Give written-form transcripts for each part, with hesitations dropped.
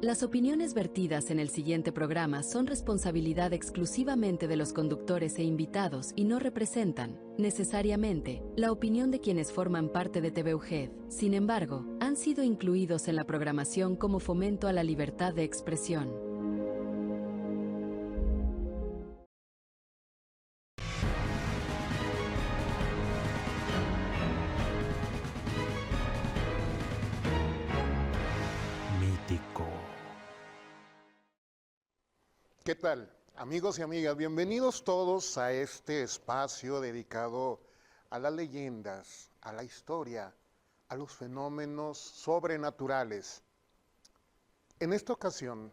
Las opiniones vertidas en el siguiente programa son responsabilidad exclusivamente de los conductores e invitados y no representan, necesariamente, la opinión de quienes forman parte de TVUGED. Sin embargo, han sido incluidos en la programación como fomento a la libertad de expresión. ¿Qué tal, amigos y amigas? Bienvenidos todos a este espacio dedicado a las leyendas, a la historia, a los fenómenos sobrenaturales. En esta ocasión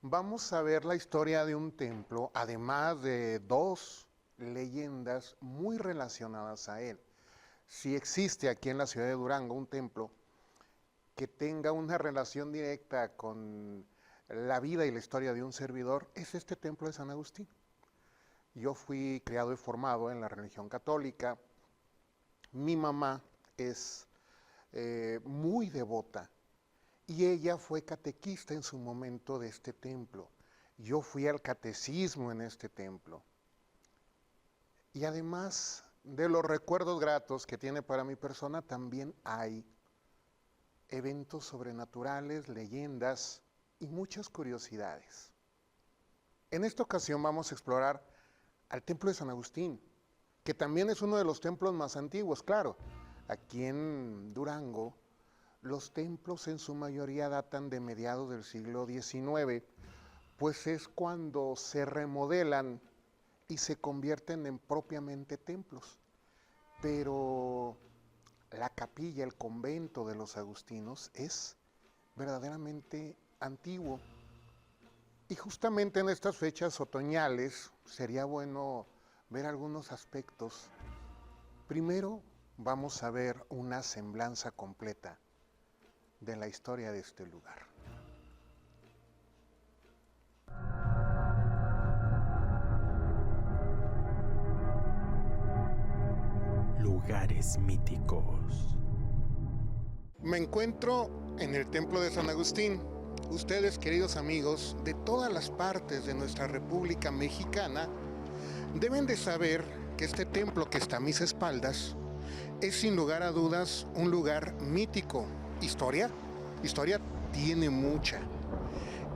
vamos a ver la historia de un templo, además de dos leyendas muy relacionadas a él. Si existe aquí en la ciudad de Durango un templo que tenga una relación directa con la vida y la historia de un servidor, es este templo de San Agustín. Yo fui criado y formado en la religión católica. Mi mamá es muy devota y ella fue catequista en su momento de este templo. Yo fui al catecismo en este templo. Y además de los recuerdos gratos que tiene para mi persona, también hay eventos sobrenaturales, leyendas y muchas curiosidades. En esta ocasión vamos a explorar al templo de San Agustín, que también es uno de los templos más antiguos. Claro, aquí en Durango los templos en su mayoría datan de mediados del siglo XIX, pues es cuando se remodelan y se convierten en propiamente templos. Pero la capilla, el convento de los agustinos es verdaderamente antiguo. Y justamente en estas fechas otoñales sería bueno ver algunos aspectos. Primero vamos a ver una semblanza completa de la historia de este lugar. Lugares míticos. Me encuentro en el templo de San Agustín. Ustedes, queridos amigos, de todas las partes de nuestra República Mexicana, deben de saber que este templo que está a mis espaldas es sin lugar a dudas un lugar mítico. ¿Historia? Historia tiene mucha.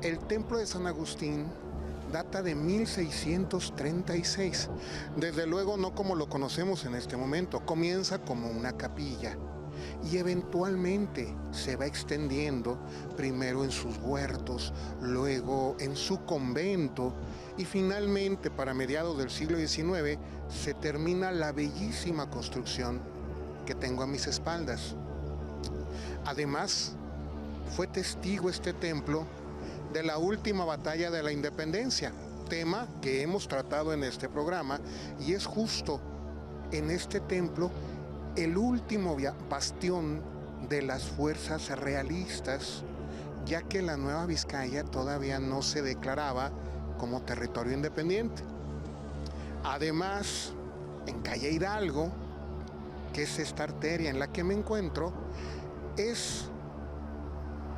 El templo de San Agustín data de 1636. Desde luego no como lo conocemos en este momento. Comienza como una capilla y eventualmente se va extendiendo, primero en sus huertos, luego en su convento y finalmente para mediados del siglo XIX se termina la bellísima construcción que tengo a mis espaldas. Además, fue testigo este templo de la última batalla de la independencia, tema que hemos tratado en este programa, y es justo en este templo el último bastión de las fuerzas realistas, ya que la Nueva Vizcaya todavía no se declaraba como territorio independiente. Además, en calle Hidalgo, que es esta arteria en la que me encuentro, es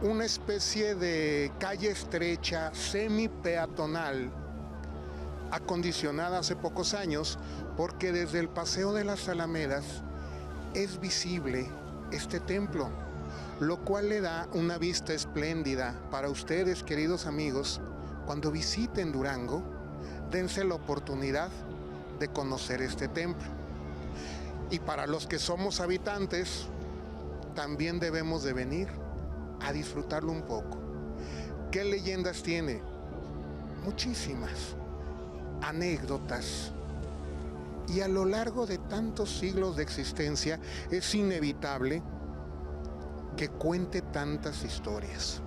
una especie de calle estrecha, semi-peatonal, acondicionada hace pocos años, porque desde el Paseo de las Alamedas es visible este templo, lo cual le da una vista espléndida para ustedes, queridos amigos. Cuando visiten Durango, dense la oportunidad de conocer este templo. Y para los que somos habitantes, también debemos de venir a disfrutarlo un poco. ¿Qué leyendas tiene? Muchísimas anécdotas. Y a lo largo de tantos siglos de existencia es inevitable que cuente tantas historias.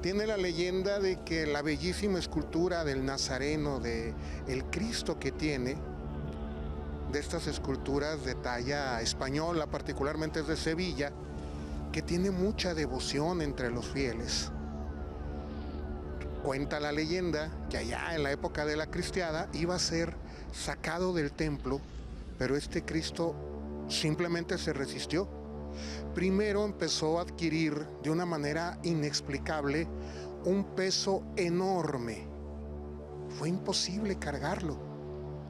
Tiene la leyenda de que la bellísima escultura del Nazareno, de el Cristo que tiene, de estas esculturas de talla española, particularmente es de Sevilla, que tiene mucha devoción entre los fieles. Cuenta la leyenda que allá en la época de la cristiada iba a ser sacado del templo, pero este Cristo simplemente se resistió. Primero empezó a adquirir de una manera inexplicable un peso enorme. Fue imposible cargarlo.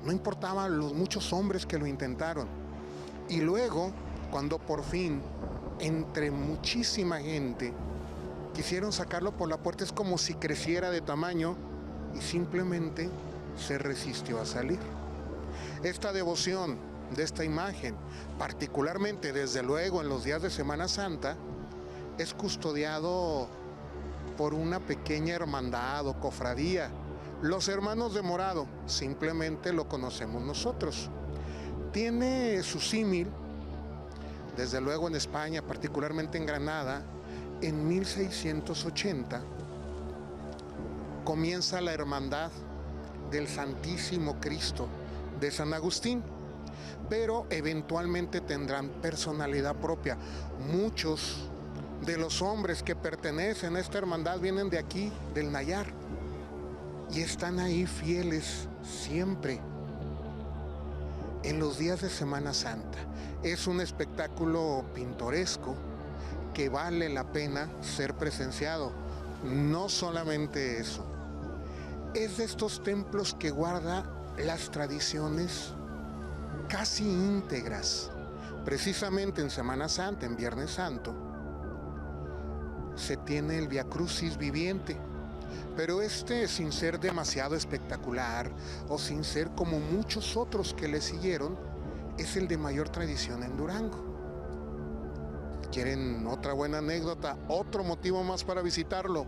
No importaban los muchos hombres que lo intentaron. Y luego, cuando por fin, entre muchísima gente, quisieron sacarlo por la puerta, es como si creciera de tamaño y simplemente se resistió a salir. Esta devoción de esta imagen, particularmente desde luego en los días de Semana Santa, es custodiado por una pequeña hermandad o cofradía. Los Hermanos de Morado, simplemente lo conocemos nosotros. Tiene su símil, desde luego en España, particularmente en Granada, en 1680 comienza la hermandad del Santísimo Cristo de San Agustín, pero eventualmente tendrán personalidad propia. Muchos de los hombres que pertenecen a esta hermandad vienen de aquí, del Nayar, y están ahí fieles siempre en los días de Semana Santa. Es un espectáculo pintoresco que vale la pena ser presenciado. No solamente eso, es de estos templos que guarda las tradiciones casi íntegras. Precisamente en Semana Santa, en Viernes Santo, se tiene el Vía Crucis viviente, pero sin ser demasiado espectacular o sin ser como muchos otros que le siguieron, es el de mayor tradición en Durango. ¿Quieren otra buena anécdota? Otro motivo más para visitarlo.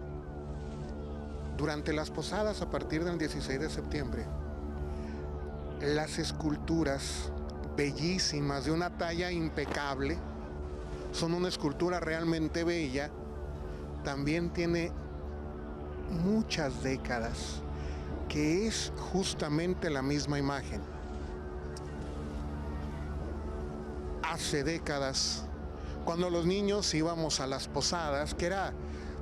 Durante las posadas, a partir del 16 de septiembre, las esculturas bellísimas, de una talla impecable, son una escultura realmente bella, también tiene muchas décadas, que es justamente la misma imagen. Hace décadas, cuando los niños íbamos a las posadas, que era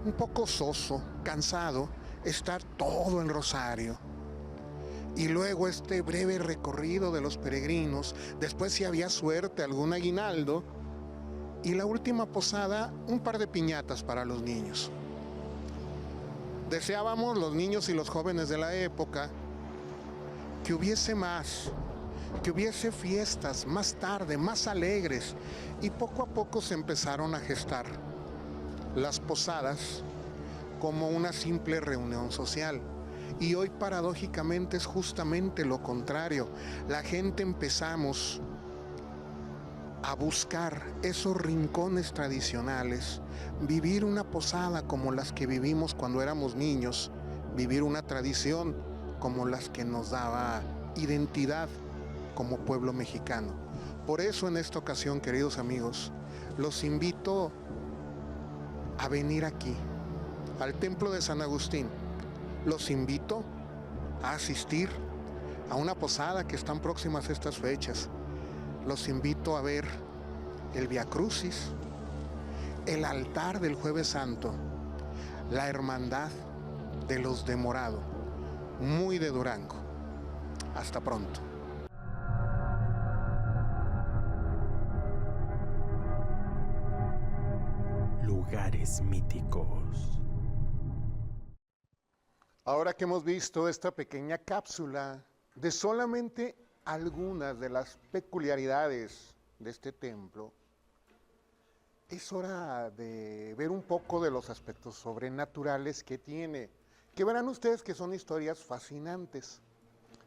un poco soso, cansado, estar todo el rosario. Y luego este breve recorrido de los peregrinos, después si había suerte, algún aguinaldo, y la última posada, un par de piñatas para los niños. Deseábamos los niños y los jóvenes de la época que hubiese más, que hubiese fiestas más tarde, más alegres, y poco a poco se empezaron a gestar las posadas como una simple reunión social. Y hoy paradójicamente es justamente lo contrario. La gente empezamos a buscar esos rincones tradicionales, vivir una posada como las que vivimos cuando éramos niños, vivir una tradición como las que nos daba identidad como pueblo mexicano. Por eso en esta ocasión, queridos amigos, los invito a venir aquí, al Templo de San Agustín. Los invito a asistir a una posada que están próximas a estas fechas. Los invito a ver el Vía Crucis, el altar del Jueves Santo, la hermandad de los de Morado, muy de Durango. Hasta pronto. Lugares míticos. Ahora que hemos visto esta pequeña cápsula de solamente algunas de las peculiaridades de este templo, es hora de ver un poco de los aspectos sobrenaturales que tiene, que verán ustedes que son historias fascinantes.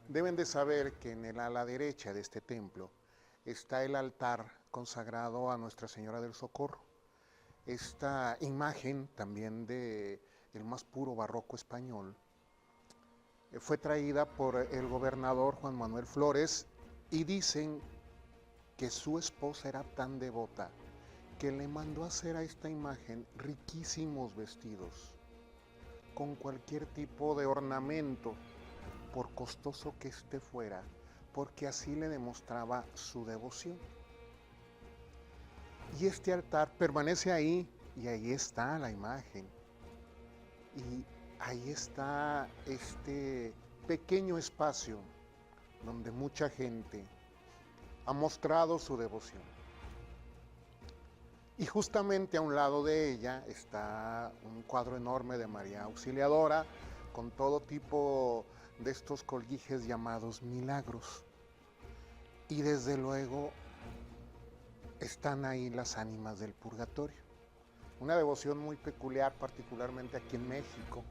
Deben de saber que en el ala derecha de este templo está el altar consagrado a Nuestra Señora del Socorro. Esta imagen también de el más puro barroco español fue traída por el gobernador Juan Manuel Flores, y dicen que su esposa era tan devota que le mandó a hacer a esta imagen riquísimos vestidos con cualquier tipo de ornamento, por costoso que éste fuera, porque así le demostraba su devoción. Y este altar permanece ahí, y ahí está la imagen. Y ahí está este pequeño espacio donde mucha gente ha mostrado su devoción. Y justamente a un lado de ella está un cuadro enorme de María Auxiliadora con todo tipo de estos colguijes llamados milagros. Y desde luego están ahí las ánimas del purgatorio. Una devoción muy peculiar, particularmente aquí en México.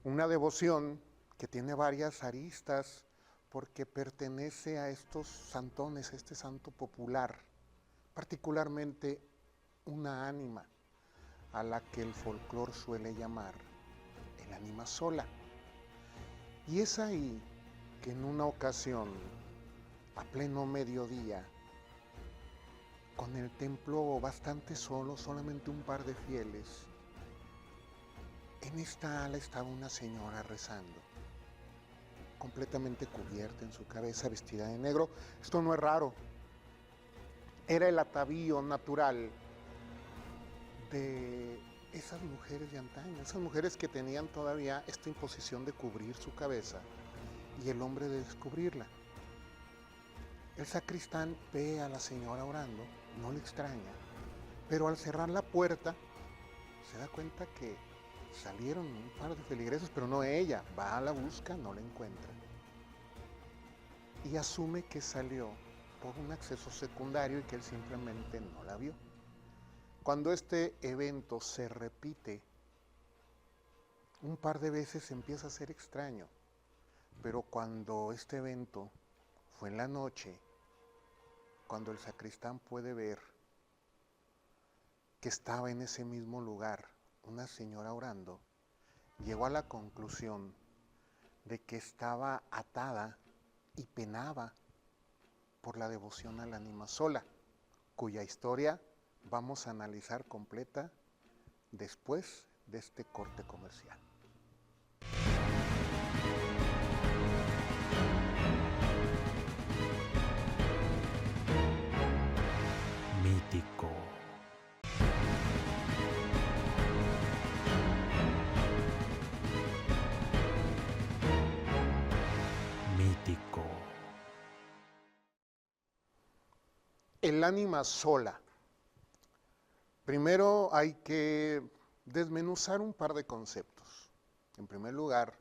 Una devoción que tiene varias aristas porque pertenece a estos santones, a este santo popular, particularmente una ánima a la que el folclore suele llamar el ánima sola. Y es ahí que en una ocasión, a pleno mediodía, con el templo bastante solo, solamente un par de fieles, en esta ala estaba una señora rezando, completamente cubierta en su cabeza, vestida de negro. Esto no es raro, era el atavío natural de esas mujeres de antaño, esas mujeres que tenían todavía esta imposición de cubrir su cabeza y el hombre de descubrirla. El sacristán ve a la señora orando, no le extraña, pero al cerrar la puerta se da cuenta que salieron un par de feligreses, pero no ella. Va a la busca, no la encuentra. Y asume que salió por un acceso secundario y que él simplemente no la vio. Cuando este evento se repite un par de veces empieza a ser extraño, pero cuando este evento fue en la noche, cuando el sacristán puede ver que estaba en ese mismo lugar una señora orando, llegó a la conclusión de que estaba atada y penaba por la devoción al ánima sola, cuya historia vamos a analizar completa después de este corte comercial. Mítico. Mítico. El ánima sola. Primero hay que desmenuzar un par de conceptos. En primer lugar,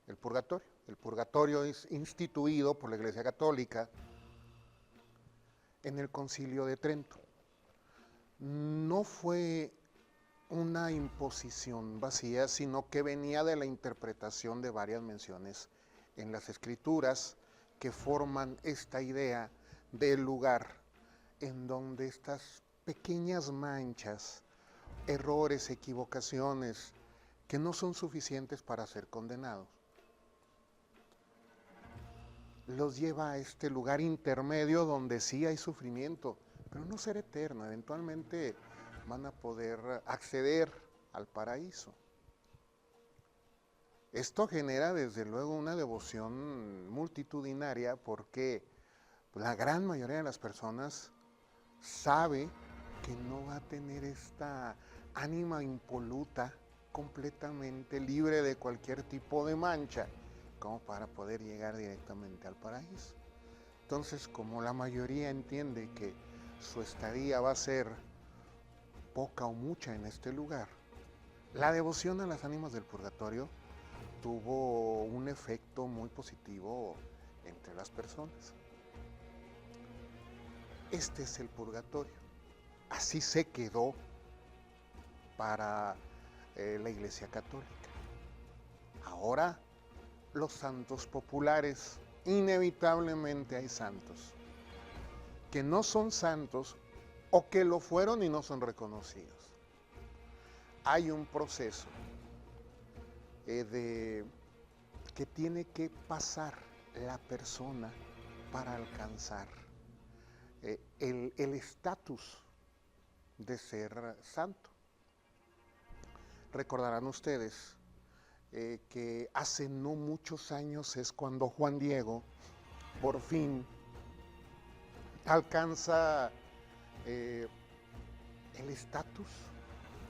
el purgatorio. El purgatorio es instituido por la Iglesia Católica en el Concilio de Trento. No fue una imposición vacía, sino que venía de la interpretación de varias menciones en las Escrituras que forman esta idea del lugar en donde estas pequeñas manchas, errores, equivocaciones, que no son suficientes para ser condenados, los lleva a este lugar intermedio donde sí hay sufrimiento, pero no será eterno. Eventualmente van a poder acceder al paraíso. Esto genera desde luego una devoción multitudinaria porque la gran mayoría de las personas sabe que no va a tener esta ánima impoluta, completamente libre de cualquier tipo de mancha, como para poder llegar directamente al paraíso. Entonces, como la mayoría entiende que su estadía va a ser poca o mucha en este lugar, la devoción a las ánimas del purgatorio tuvo un efecto muy positivo entre las personas. Este es el purgatorio. Así se quedó para la Iglesia Católica. Ahora, los santos populares, inevitablemente hay santos que no son santos o que lo fueron y no son reconocidos. Hay un proceso que tiene que pasar la persona para alcanzar el estatus de ser santo. Recordarán ustedes que hace no muchos años es cuando Juan Diego por fin alcanza el estatus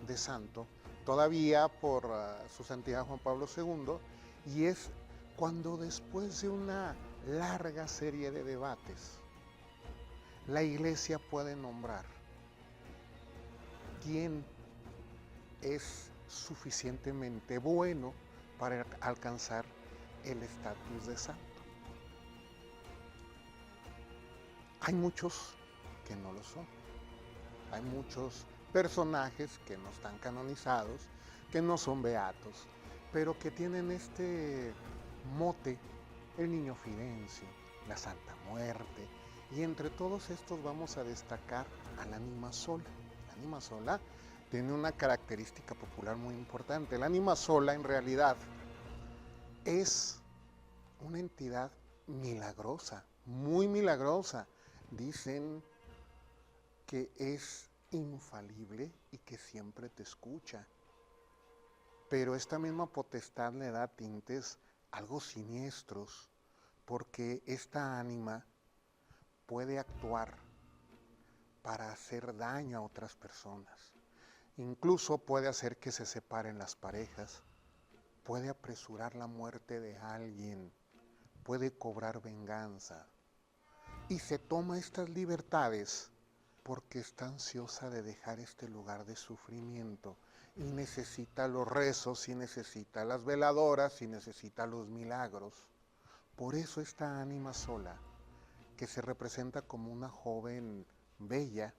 de santo, todavía por su santidad Juan Pablo II, y es cuando después de una larga serie de debates, la Iglesia puede nombrar quién es suficientemente bueno para alcanzar el estatus de santo. Hay muchos que no lo son. Hay muchos personajes que no están canonizados, que no son beatos, pero que tienen este mote: el niño Fidencio, la Santa Muerte, y entre todos estos vamos a destacar al ánima sola. La ánima sola tiene una característica popular muy importante. La ánima sola en realidad es una entidad milagrosa, muy milagrosa. Dicen que es infalible y que siempre te escucha. Pero esta misma potestad le da tintes algo siniestros, porque esta ánima puede actuar para hacer daño a otras personas. Incluso puede hacer que se separen las parejas, puede apresurar la muerte de alguien, puede cobrar venganza. Y se toma estas libertades porque está ansiosa de dejar este lugar de sufrimiento y necesita los rezos, y necesita las veladoras, y necesita los milagros. Por eso esta ánima sola, que se representa como una joven bella,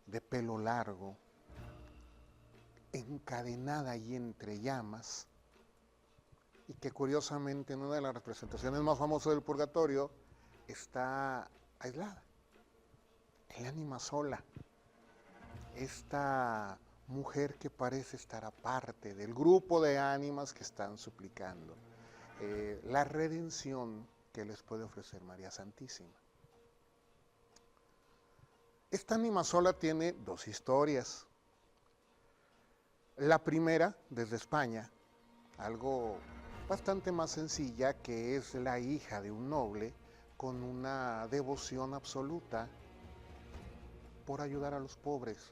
de pelo largo, encadenada y entre llamas, y que curiosamente en una de las representaciones más famosas del purgatorio está aislada. El ánima sola, esta mujer que parece estar aparte del grupo de ánimas que están suplicando la redención que les puede ofrecer María Santísima. Esta ánima sola tiene dos historias. La primera, desde España, algo bastante más sencilla, que es la hija de un noble con una devoción absoluta por ayudar a los pobres.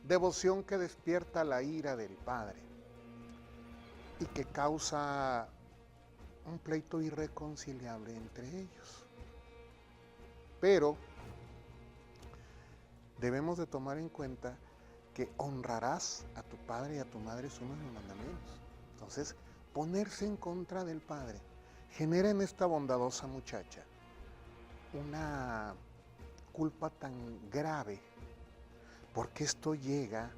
Devoción que despierta la ira del padre y que causa un pleito irreconciliable entre ellos. Pero debemos de tomar en cuenta que honrarás a tu padre y a tu madre es uno de los mandamientos. Entonces, ponerse en contra del padre genera en esta bondadosa muchacha una culpa tan grave, porque esto llega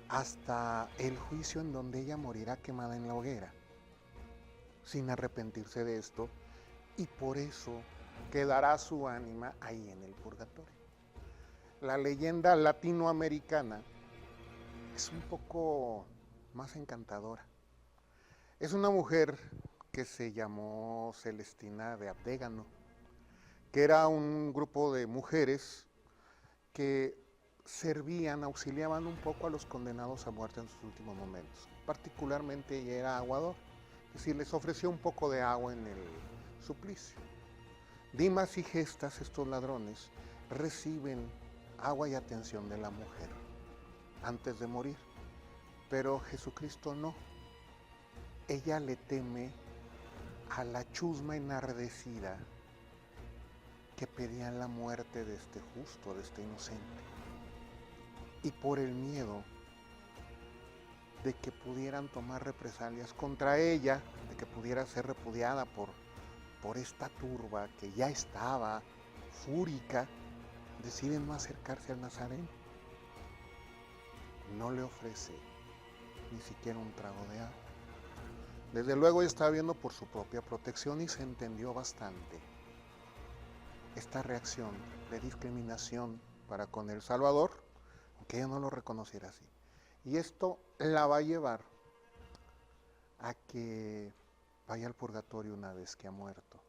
hasta el juicio en donde ella morirá quemada en la hoguera, sin arrepentirse de esto, y por eso quedará su ánima ahí en el purgatorio. La leyenda latinoamericana es un poco más encantadora. Es una mujer que se llamó Celestina de Abdégano, que era un grupo de mujeres que servían, auxiliaban un poco a los condenados a muerte en sus últimos momentos. Particularmente ella era aguador, es decir, les ofrecía un poco de agua en el suplicio. Dimas y Gestas, estos ladrones, reciben agua y atención de la mujer antes de morir, pero Jesucristo no. Ella le teme a la chusma enardecida que pedían la muerte de este justo, de este inocente. Y por el miedo de que pudieran tomar represalias contra ella, de que pudiera ser repudiada por esta turba que ya estaba fúrica, deciden no acercarse al Nazareno. No le ofrece ni siquiera un trago de agua. Desde luego ella estaba viendo por su propia protección y se entendió bastante esta reacción de discriminación para con el Salvador, aunque ella no lo reconociera así. Y esto la va a llevar a que vaya al purgatorio una vez que ha muerto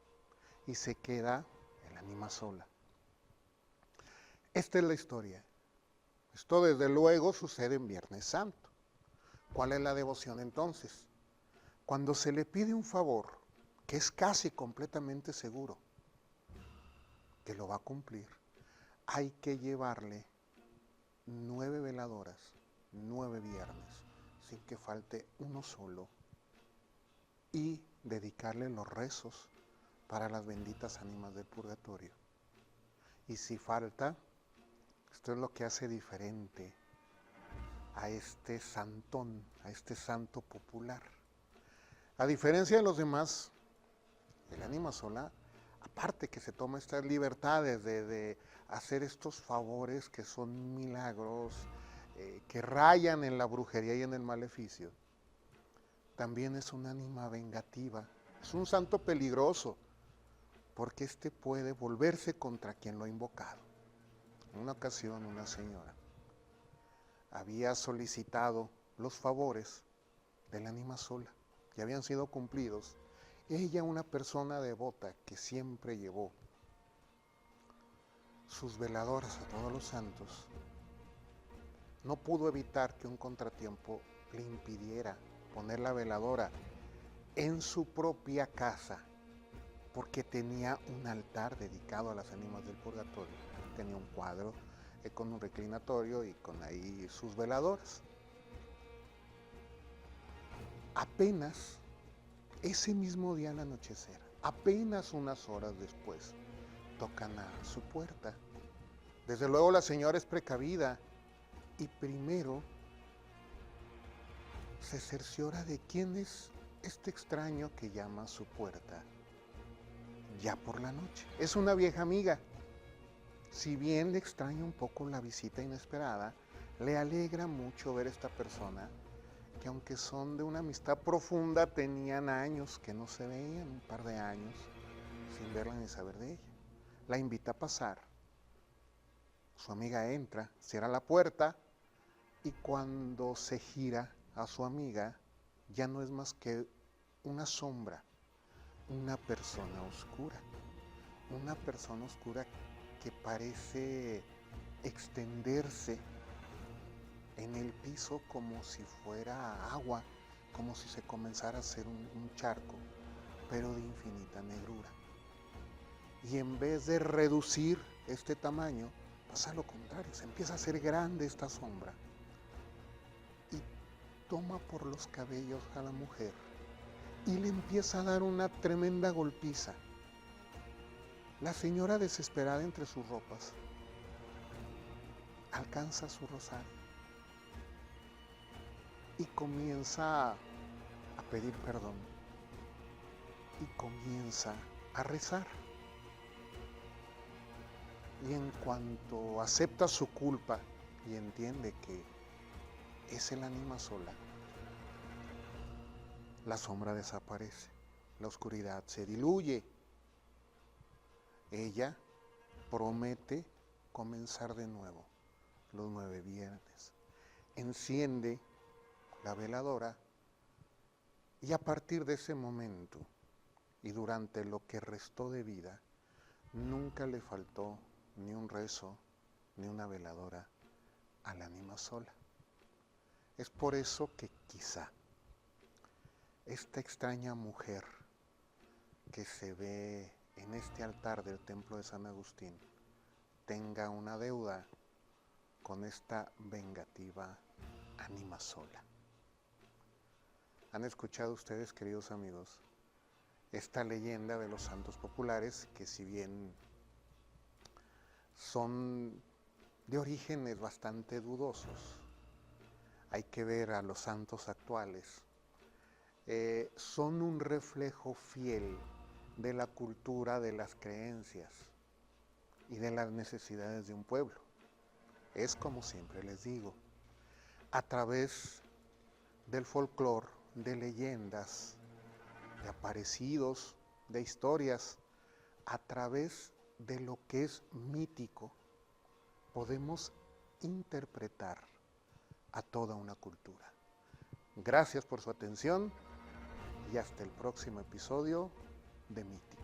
y se queda el ánima sola. Esta es la historia. Esto desde luego sucede en Viernes Santo. ¿Cuál es la devoción entonces? Cuando se le pide un favor, que es casi completamente seguro que lo va a cumplir, hay que llevarle 9 veladoras, 9 viernes, sin que falte uno solo, y dedicarle los rezos para las benditas ánimas del purgatorio. Y si falta, esto es lo que hace diferente a este santón, a este santo popular. A diferencia de los demás, el ánima sola, aparte que se toma estas libertades de hacer estos favores que son milagros, que rayan en la brujería y en el maleficio, también es un ánima vengativa, es un santo peligroso, porque éste puede volverse contra quien lo ha invocado. En una ocasión, una señora había solicitado los favores del ánima sola, que habían sido cumplidos. Ella, una persona devota que siempre llevó sus veladoras a todos los santos, no pudo evitar que un contratiempo le impidiera poner la veladora en su propia casa, porque tenía un altar dedicado a las ánimas del purgatorio. Tenía un cuadro con un reclinatorio y con ahí sus veladoras. Apenas ese mismo día al anochecer, apenas unas horas después, tocan a su puerta. Desde luego la señora es precavida y primero se cerciora de quién es este extraño que llama a su puerta ya por la noche. Es una vieja amiga. Si bien le extraña un poco la visita inesperada, le alegra mucho ver a esta persona que, aunque son de una amistad profunda, tenían años que no se veían, un par de años, sin verla ni saber de ella. La invita a pasar. Su amiga entra, cierra la puerta y cuando se gira a su amiga, ya no es más que una sombra, una persona oscura que parece extenderse en el piso como si fuera agua, como si se comenzara a hacer un charco, pero de infinita negrura. Y en vez de reducir este tamaño, pasa lo contrario, se empieza a hacer grande esta sombra y toma por los cabellos a la mujer y le empieza a dar una tremenda golpiza. La señora, desesperada entre sus ropas, alcanza su rosario y comienza a pedir perdón y comienza a rezar. Y en cuanto acepta su culpa y entiende que es el ánima sola, la sombra desaparece, la oscuridad se diluye. Ella promete comenzar de nuevo los 9 viernes. Enciende la veladora y a partir de ese momento y durante lo que restó de vida, nunca le faltó ni un rezo ni una veladora al ánima sola. Es por eso que quizá esta extraña mujer que se ve en este altar del templo de San Agustín tenga una deuda con esta vengativa ánima sola. ¿Han escuchado ustedes, queridos amigos, esta leyenda de los santos populares que, si bien son de orígenes bastante dudosos, hay que ver a los santos actuales, son un reflejo fiel de la cultura, de las creencias y de las necesidades de un pueblo? Es como siempre les digo, a través del folclore, de leyendas, de aparecidos, de historias, a través de lo que es mítico, podemos interpretar a toda una cultura. Gracias por su atención y hasta el próximo episodio de Mítico.